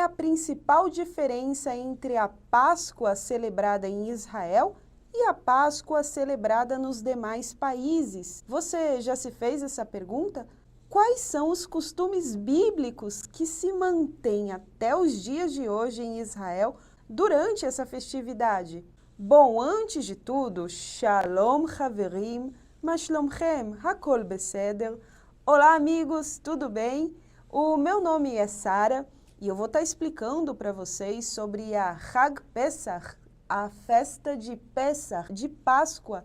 a principal diferença entre a Páscoa celebrada em Israel e a Páscoa celebrada nos demais países? Você já se fez essa pergunta? Quais são os costumes bíblicos que se mantêm até os dias de hoje em Israel durante essa festividade? Bom, antes de tudo, Shalom Haverim, Ma Shlomchem, Hakol Beseder. Olá, amigos, tudo bem? O meu nome é Sara e eu vou estar explicando para vocês sobre a Hag Pesach, a festa de Pesach, de Páscoa,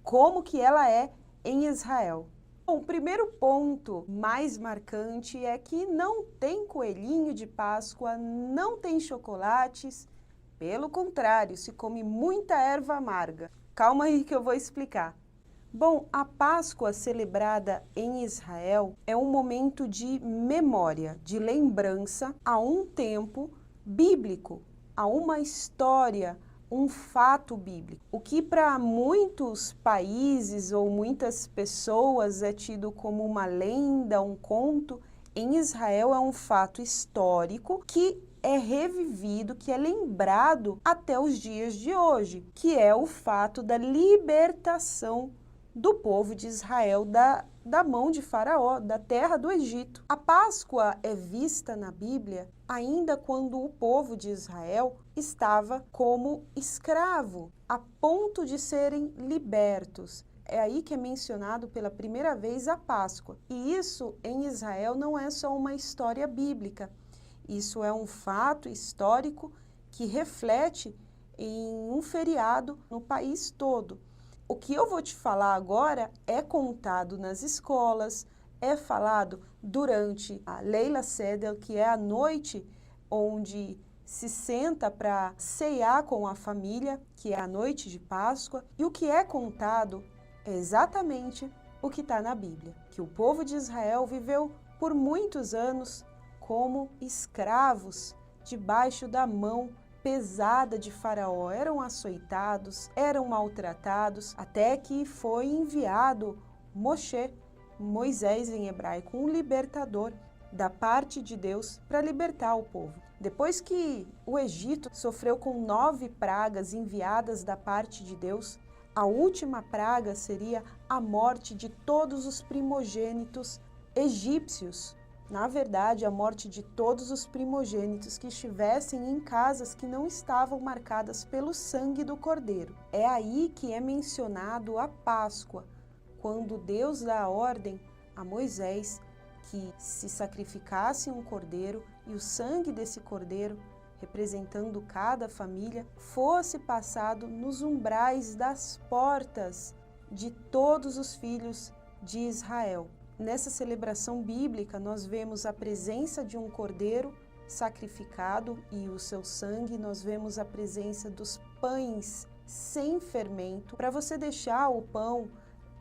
como que ela é em Israel. Bom, o primeiro ponto mais marcante é que não tem coelhinho de Páscoa, não tem chocolates, pelo contrário, se come muita erva amarga. Calma aí que eu vou explicar. Bom, a Páscoa celebrada em Israel é um momento de memória, de lembrança a um tempo bíblico, a uma história, um fato bíblico. O que para muitos países ou muitas pessoas é tido como uma lenda, um conto, em Israel é um fato histórico que é revivido, que é lembrado até os dias de hoje, que é o fato da libertação do povo de Israel da mão de Faraó, da terra do Egito. A Páscoa é vista na Bíblia ainda quando o povo de Israel estava como escravo, a ponto de serem libertos. É aí que é mencionado pela primeira vez a Páscoa. E isso em Israel não é só uma história bíblica, isso é um fato histórico que reflete em um feriado no país todo. O que eu vou te falar agora é contado nas escolas, é falado durante a Leila Seder, que é a noite onde se senta para ceiar com a família, que é a noite de Páscoa, e o que é contado é exatamente o que está na Bíblia, que o povo de Israel viveu por muitos anos como escravos debaixo da mão pesada de Faraó, eram açoitados, eram maltratados, até que foi enviado Moshe, Moisés em hebraico, um libertador da parte de Deus para libertar o povo. Depois que o Egito sofreu com 9 pragas enviadas da parte de Deus, a última praga seria a morte de todos os primogênitos egípcios. Na verdade, a morte de todos os primogênitos que estivessem em casas que não estavam marcadas pelo sangue do cordeiro. É aí que é mencionado a Páscoa, quando Deus dá a ordem a Moisés que se sacrificasse um cordeiro e o sangue desse cordeiro, representando cada família, fosse passado nos umbrais das portas de todos os filhos de Israel. Nessa celebração bíblica, nós vemos a presença de um cordeiro sacrificado e o seu sangue, nós vemos a presença dos pães sem fermento. Para você deixar o pão,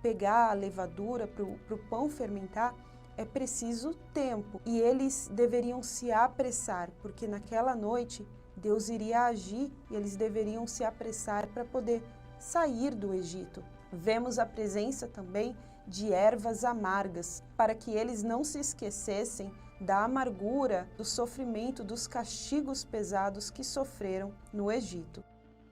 pegar a levadura para o pão fermentar, é preciso tempo. E eles deveriam se apressar, porque naquela noite Deus iria agir e eles deveriam se apressar para poder sair do Egito. Vemos a presença também de ervas amargas, para que eles não se esquecessem da amargura, do sofrimento, dos castigos pesados que sofreram no Egito.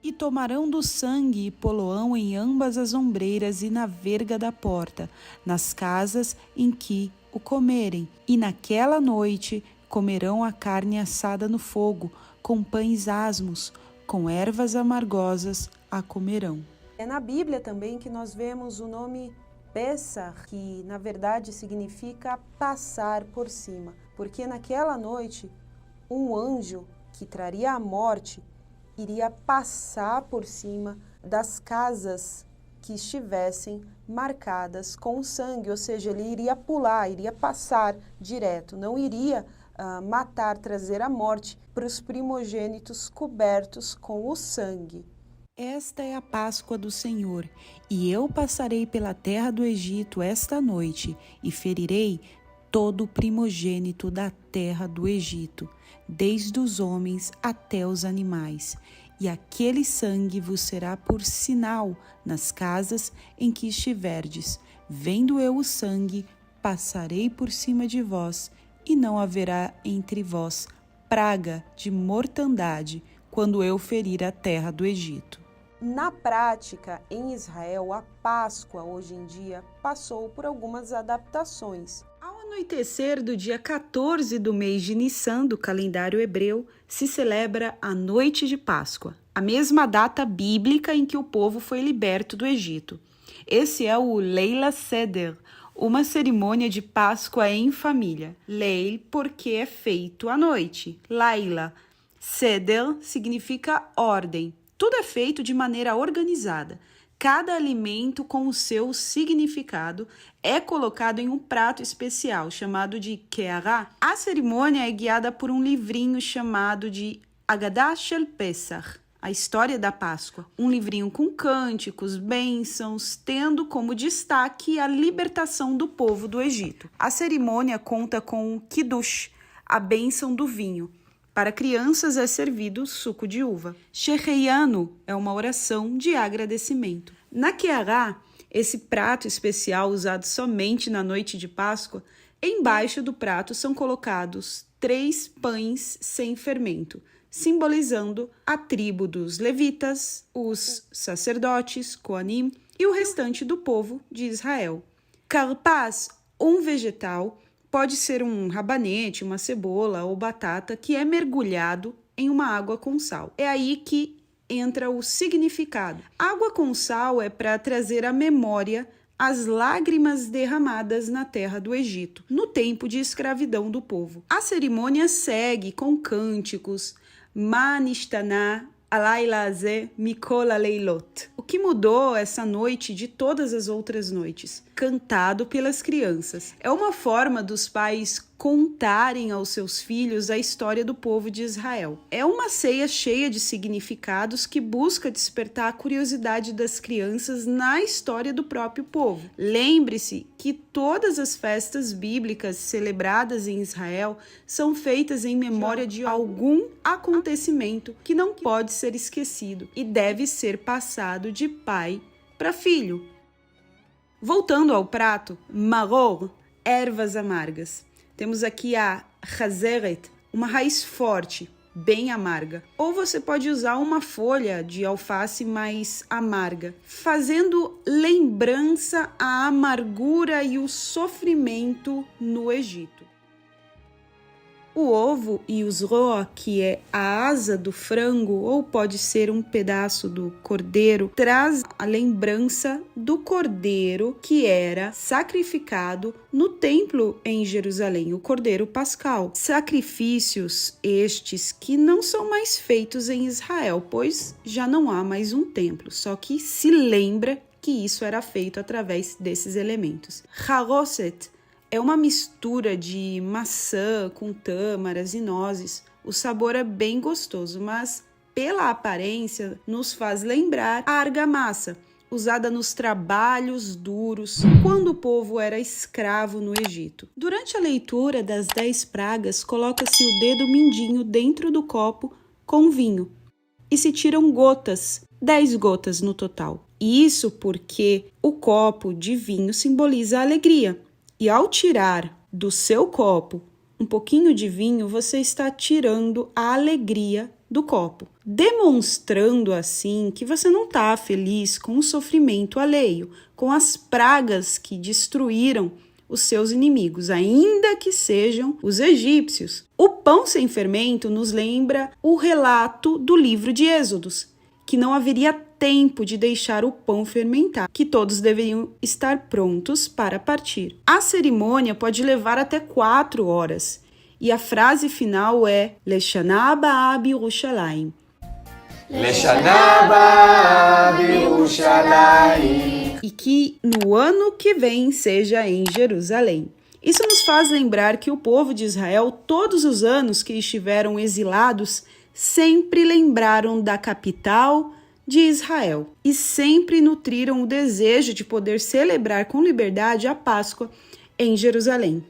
E tomarão do sangue e poloão em ambas as ombreiras e na verga da porta, nas casas em que o comerem. E naquela noite comerão a carne assada no fogo, com pães asmos, com ervas amargosas a comerão. É na Bíblia também que nós vemos o nome Pesach, que na verdade significa passar por cima, porque naquela noite um anjo que traria a morte iria passar por cima das casas que estivessem marcadas com sangue, ou seja, ele iria pular, iria passar direto, não iria matar, trazer a morte para os primogênitos cobertos com o sangue. Esta é a Páscoa do Senhor, e eu passarei pela terra do Egito esta noite, e ferirei todo o primogênito da terra do Egito, desde os homens até os animais, e aquele sangue vos será por sinal nas casas em que estiverdes. Vendo eu o sangue, passarei por cima de vós, e não haverá entre vós praga de mortandade quando eu ferir a terra do Egito. Na prática, em Israel, a Páscoa hoje em dia passou por algumas adaptações. Ao anoitecer do dia 14 do mês de Nissan do calendário hebreu, se celebra a Noite de Páscoa, a mesma data bíblica em que o povo foi liberto do Egito. Esse é o Leila Seder, uma cerimônia de Páscoa em família. Leil, porque é feito à noite. Laila. Seder significa ordem. Tudo é feito de maneira organizada. Cada alimento com o seu significado é colocado em um prato especial, chamado de Keará. A cerimônia é guiada por um livrinho chamado de Haggadah Shel Pesach, a História da Páscoa. Um livrinho com cânticos, bênçãos, tendo como destaque a libertação do povo do Egito. A cerimônia conta com o Kiddush, a bênção do vinho. Para crianças é servido suco de uva. Sheheyanu é uma oração de agradecimento. Na Keará, esse prato especial usado somente na noite de Páscoa, embaixo do prato são colocados 3 pães sem fermento, simbolizando a tribo dos levitas, os sacerdotes, Koanim, e o restante do povo de Israel. Karpaz, um vegetal, pode ser um rabanete, uma cebola ou batata que é mergulhado em uma água com sal. É aí que entra o significado. Água com sal é para trazer à memória as lágrimas derramadas na terra do Egito, no tempo de escravidão do povo. A cerimônia segue com cânticos, Manishtaná, Alailazé, Mikola Leilot. O que mudou essa noite de todas as outras noites? Cantado pelas crianças. É uma forma dos pais contarem aos seus filhos a história do povo de Israel. É uma ceia cheia de significados que busca despertar a curiosidade das crianças na história do próprio povo. Lembre-se que todas as festas bíblicas celebradas em Israel são feitas em memória de algum acontecimento que não pode ser esquecido e deve ser passado de pai para filho. Voltando ao prato, maror, ervas amargas. Temos aqui a hazeret, uma raiz forte, bem amarga. Ou você pode usar uma folha de alface mais amarga, fazendo lembrança à amargura e o sofrimento no Egito. O ovo e os roa, que é a asa do frango, ou pode ser um pedaço do cordeiro, traz a lembrança do cordeiro que era sacrificado no templo em Jerusalém, o cordeiro pascal. Sacrifícios estes que não são mais feitos em Israel, pois já não há mais um templo, só que se lembra que isso era feito através desses elementos. Haroset é uma mistura de maçã com tâmaras e nozes. O sabor é bem gostoso, mas pela aparência nos faz lembrar a argamassa, usada nos trabalhos duros quando o povo era escravo no Egito. Durante a leitura das 10 pragas, coloca-se o dedo mindinho dentro do copo com vinho e se tiram gotas, 10 gotas no total. Isso porque o copo de vinho simboliza a alegria. E ao tirar do seu copo um pouquinho de vinho, você está tirando a alegria do copo, demonstrando assim que você não está feliz com o sofrimento alheio, com as pragas que destruíram os seus inimigos, ainda que sejam os egípcios. O pão sem fermento nos lembra o relato do livro de Êxodos, que não haveria tempo de deixar o pão fermentar, que todos deveriam estar prontos para partir. A cerimônia pode levar até 4 horas, e a frase final é Leshana Abaa B'Yerushalayim. Leshana Abaa B'Yerushalayim. E que no ano que vem seja em Jerusalém. Isso nos faz lembrar que o povo de Israel, todos os anos que estiveram exilados, sempre lembraram da capital de Israel e sempre nutriram o desejo de poder celebrar com liberdade a Páscoa em Jerusalém.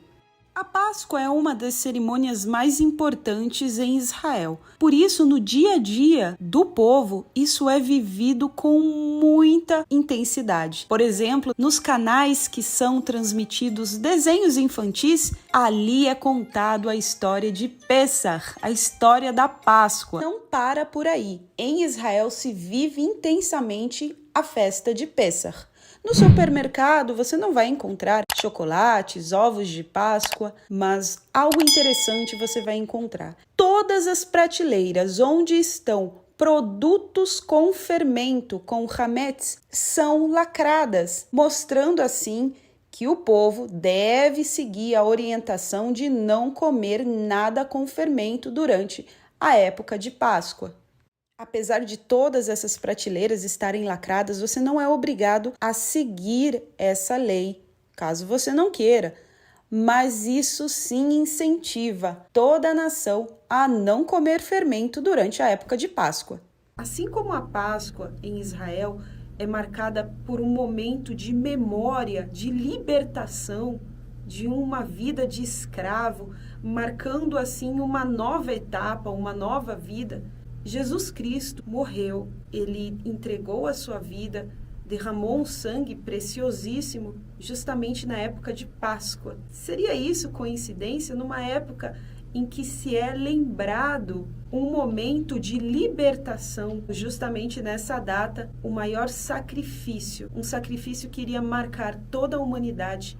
A Páscoa é uma das cerimônias mais importantes em Israel. Por isso, no dia a dia do povo, isso é vivido com muita intensidade. Por exemplo, nos canais que são transmitidos desenhos infantis, ali é contado a história de Pessach, a história da Páscoa. Não para por aí. Em Israel se vive intensamente a festa de Pessach. No supermercado você não vai encontrar chocolates, ovos de Páscoa, mas algo interessante você vai encontrar. Todas as prateleiras onde estão produtos com fermento, com hametz, são lacradas, mostrando assim que o povo deve seguir a orientação de não comer nada com fermento durante a época de Páscoa. Apesar de todas essas prateleiras estarem lacradas, você não é obrigado a seguir essa lei, caso você não queira. Mas isso sim incentiva toda a nação a não comer fermento durante a época de Páscoa. Assim como a Páscoa em Israel é marcada por um momento de memória, de libertação de uma vida de escravo, marcando assim uma nova etapa, uma nova vida, Jesus Cristo morreu, ele entregou a sua vida, derramou um sangue preciosíssimo justamente na época de Páscoa. Seria isso coincidência numa época em que se é lembrado um momento de libertação, justamente nessa data, o maior sacrifício, um sacrifício que iria marcar toda a humanidade,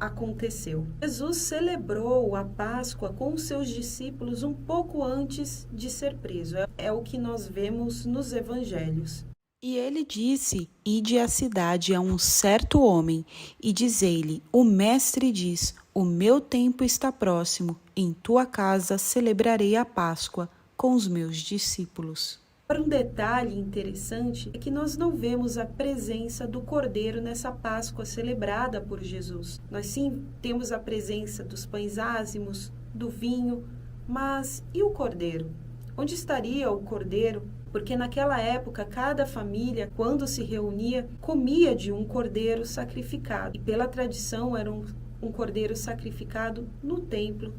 aconteceu. Jesus celebrou a Páscoa com os seus discípulos um pouco antes de ser preso. É o que nós vemos nos evangelhos. E ele disse: Ide à cidade a um certo homem e dizei-lhe: O mestre diz, o meu tempo está próximo, em tua casa celebrarei a Páscoa com os meus discípulos. Um detalhe interessante é que nós não vemos a presença do Cordeiro nessa Páscoa celebrada por Jesus. Nós sim temos a presença dos pães ázimos, do vinho, mas e o Cordeiro? Onde estaria o Cordeiro? Porque naquela época, cada família, quando se reunia, comia de um cordeiro sacrificado. E pela tradição, era um cordeiro sacrificado no templo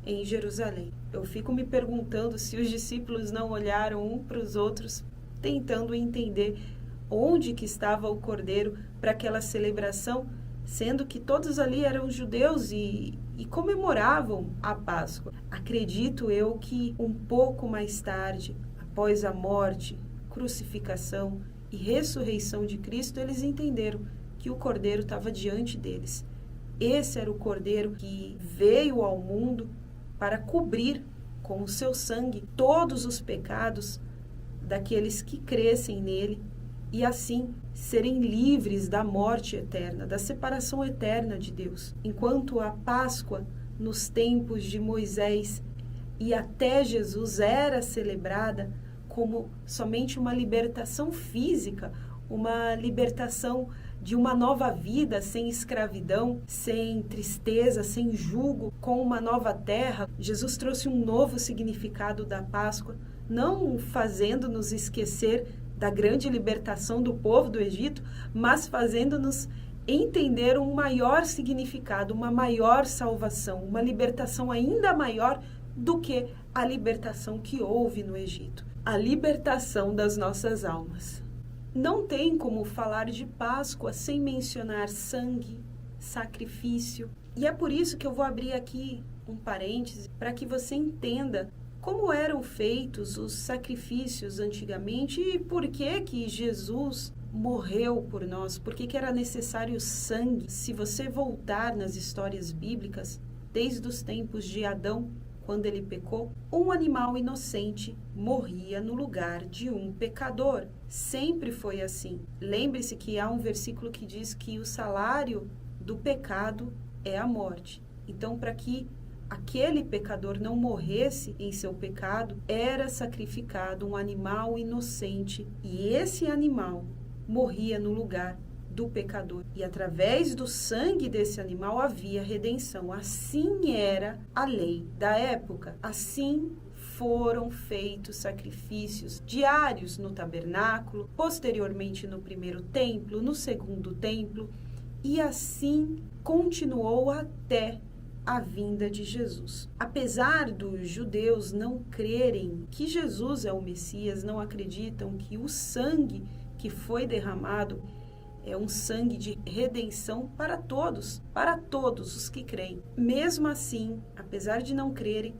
em Jerusalém. Eu fico me perguntando se os discípulos não olharam um para os outros, tentando entender onde que estava o cordeiro para aquela celebração, sendo que todos ali eram judeus e comemoravam a Páscoa. Acredito eu que um pouco mais tarde, após a morte, crucificação e ressurreição de Cristo, eles entenderam que o Cordeiro estava diante deles. Esse era o Cordeiro que veio ao mundo para cobrir com o seu sangue todos os pecados daqueles que crescem nele e assim serem livres da morte eterna, da separação eterna de Deus. Enquanto a Páscoa, nos tempos de Moisés e até Jesus, era celebrada como somente uma libertação física, uma libertação de uma nova vida sem escravidão, sem tristeza, sem jugo, com uma nova terra. Jesus trouxe um novo significado da Páscoa, não fazendo-nos esquecer da grande libertação do povo do Egito, mas fazendo-nos entender um maior significado, uma maior salvação, uma libertação ainda maior do que a libertação que houve no Egito, a libertação das nossas almas. Não tem como falar de Páscoa sem mencionar sangue, sacrifício. E é por isso que eu vou abrir aqui um parêntese para que você entenda como eram feitos os sacrifícios antigamente e por que Jesus morreu por nós, por que era necessário sangue. Se você voltar nas histórias bíblicas, desde os tempos de Adão, quando ele pecou, um animal inocente morria no lugar de um pecador. Sempre foi assim. Lembre-se que há um versículo que diz que o salário do pecado é a morte. Então, para que aquele pecador não morresse em seu pecado, era sacrificado um animal inocente. E esse animal morria no lugar do pecador. E através do sangue desse animal havia redenção. Assim era a lei da época. Assim foram feitos sacrifícios diários no tabernáculo, posteriormente no primeiro templo, no segundo templo, e assim continuou até a vinda de Jesus. Apesar dos judeus não crerem que Jesus é o Messias, não acreditam que o sangue que foi derramado é um sangue de redenção para todos os que creem. Mesmo assim, apesar de não crerem,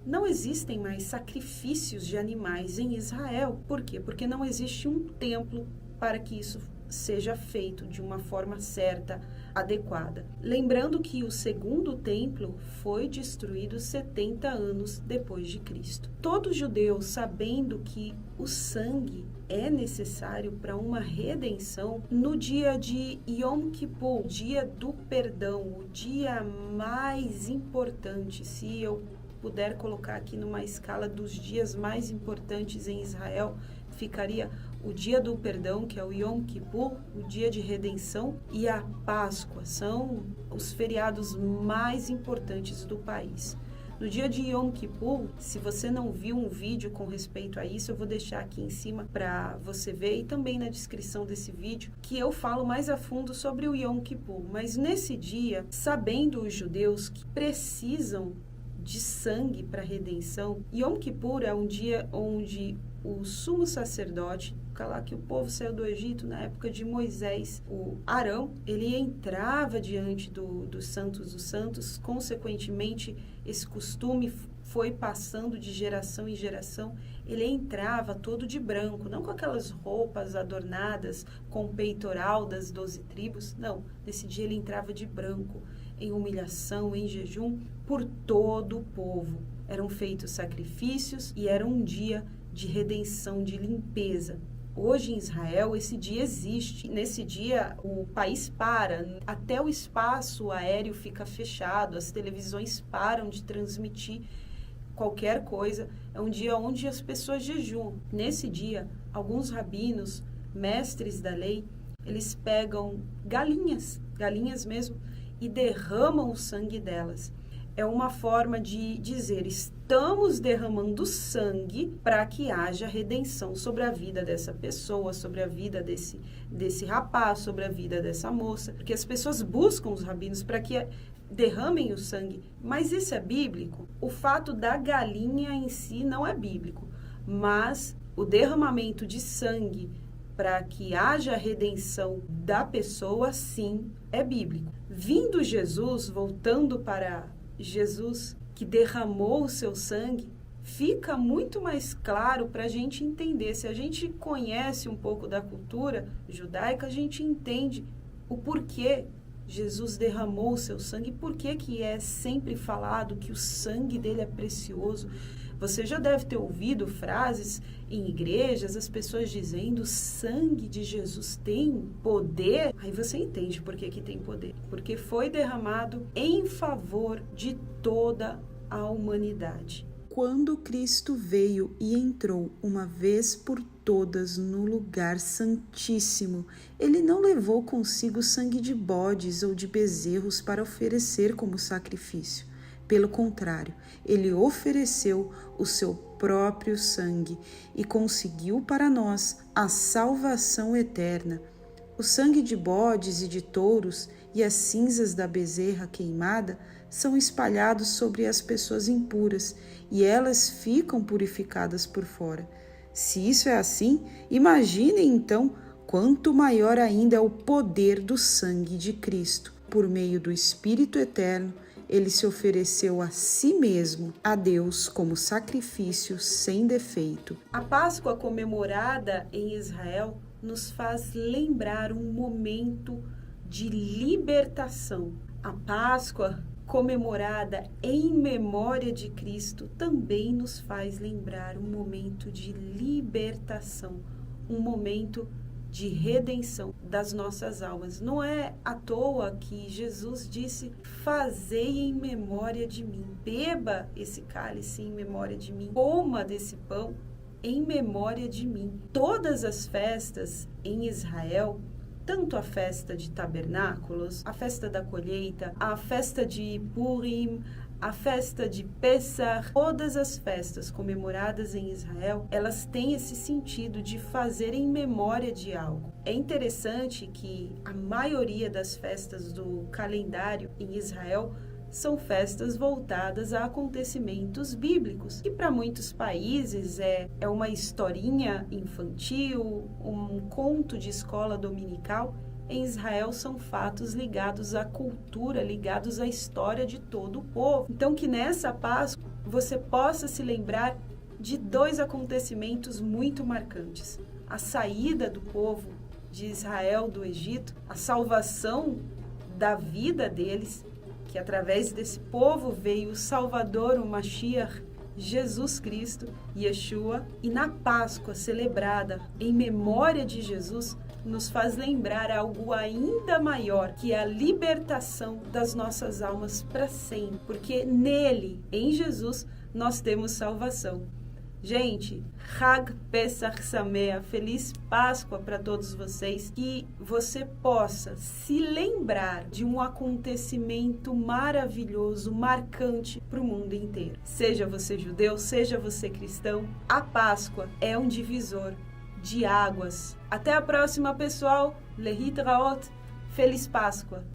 não existem mais sacrifícios de animais em Israel. Por quê? Porque não existe um templo para que isso seja feito de uma forma certa, adequada. Lembrando que o segundo templo foi destruído 70 anos depois de Cristo. Todo judeu, sabendo que o sangue é necessário para uma redenção, no dia de Yom Kippur, dia do perdão, o dia mais importante, se eu puder colocar aqui numa escala dos dias mais importantes em Israel, ficaria o dia do perdão, que é o Yom Kippur, o dia de redenção, e a Páscoa, são os feriados mais importantes do país. No dia de Yom Kippur, se você não viu um vídeo com respeito a isso, eu vou deixar aqui em cima para você ver, e também na descrição desse vídeo, que eu falo mais a fundo sobre o Yom Kippur. Mas nesse dia, sabendo os judeus que precisam de sangue para redenção, Yom Kippur é um dia onde o sumo sacerdote, lá que o povo saiu do Egito na época de Moisés, o Arão, ele entrava diante dos santos dos santos. Consequentemente, esse costume foi passando de geração em geração. Ele entrava todo de branco, não com aquelas roupas adornadas com o peitoral das 12 tribos, não. Nesse dia ele entrava de branco, em humilhação, em jejum, por todo o povo. Eram feitos sacrifícios e era um dia de redenção, de limpeza. Hoje em Israel, esse dia existe. Nesse dia, o país para, até o espaço aéreo fica fechado, as televisões param de transmitir qualquer coisa. É um dia onde as pessoas jejuam. Nesse dia, alguns rabinos, mestres da lei, eles pegam galinhas mesmo, e derramam o sangue delas. É uma forma de dizer, estamos derramando sangue para que haja redenção sobre a vida dessa pessoa, sobre a vida desse rapaz, sobre a vida dessa moça. Porque as pessoas buscam os rabinos para que derramem o sangue. Mas isso é bíblico? O fato da galinha em si não é bíblico. Mas o derramamento de sangue para que haja redenção da pessoa, sim, é bíblico. Vindo Jesus, voltando para Jesus, que derramou o seu sangue, fica muito mais claro para a gente entender. Se a gente conhece um pouco da cultura judaica, a gente entende o porquê Jesus derramou o seu sangue, por que é sempre falado que o sangue dele é precioso. Você já deve ter ouvido frases em igrejas, as pessoas dizendo o sangue de Jesus tem poder. Aí você entende por que tem poder. Porque foi derramado em favor de toda a humanidade. Quando Cristo veio e entrou uma vez por todas no lugar santíssimo, ele não levou consigo sangue de bodes ou de bezerros para oferecer como sacrifício. Pelo contrário, ele ofereceu o seu próprio sangue e conseguiu para nós a salvação eterna. O sangue de bodes e de touros e as cinzas da bezerra queimada são espalhados sobre as pessoas impuras e elas ficam purificadas por fora. Se isso é assim, imaginem então quanto maior ainda é o poder do sangue de Cristo. Por meio do Espírito Eterno, ele se ofereceu a si mesmo, a Deus, como sacrifício sem defeito. A Páscoa comemorada em Israel nos faz lembrar um momento de libertação. A Páscoa comemorada em memória de Cristo também nos faz lembrar um momento de libertação, um momento de redenção das nossas almas. Não é à toa que Jesus disse, fazei em memória de mim, beba esse cálice em memória de mim, coma desse pão em memória de mim. Todas as festas em Israel, tanto a festa de tabernáculos, a festa da colheita, a festa de Purim, a festa de Pessah, todas as festas comemoradas em Israel, elas têm esse sentido de fazer em memória de algo. É interessante que a maioria das festas do calendário em Israel são festas voltadas a acontecimentos bíblicos, que para muitos países é uma historinha infantil, um conto de escola dominical. Em Israel são fatos ligados à cultura, ligados à história de todo o povo. Então que nessa Páscoa você possa se lembrar de 2 acontecimentos muito marcantes: a saída do povo de Israel do Egito, a salvação da vida deles, que através desse povo veio o Salvador, o Mashiach, Jesus Cristo, Yeshua, e na Páscoa celebrada em memória de Jesus, nos faz lembrar algo ainda maior, que é a libertação das nossas almas para sempre, porque nele, em Jesus, nós temos salvação. Gente, Hag Pesach Sameach, feliz Páscoa para todos vocês, que você possa se lembrar de um acontecimento maravilhoso, marcante para o mundo inteiro. Seja você judeu, seja você cristão, a Páscoa é um divisor de águas. Até a próxima, pessoal. Lehitraot. Feliz Páscoa!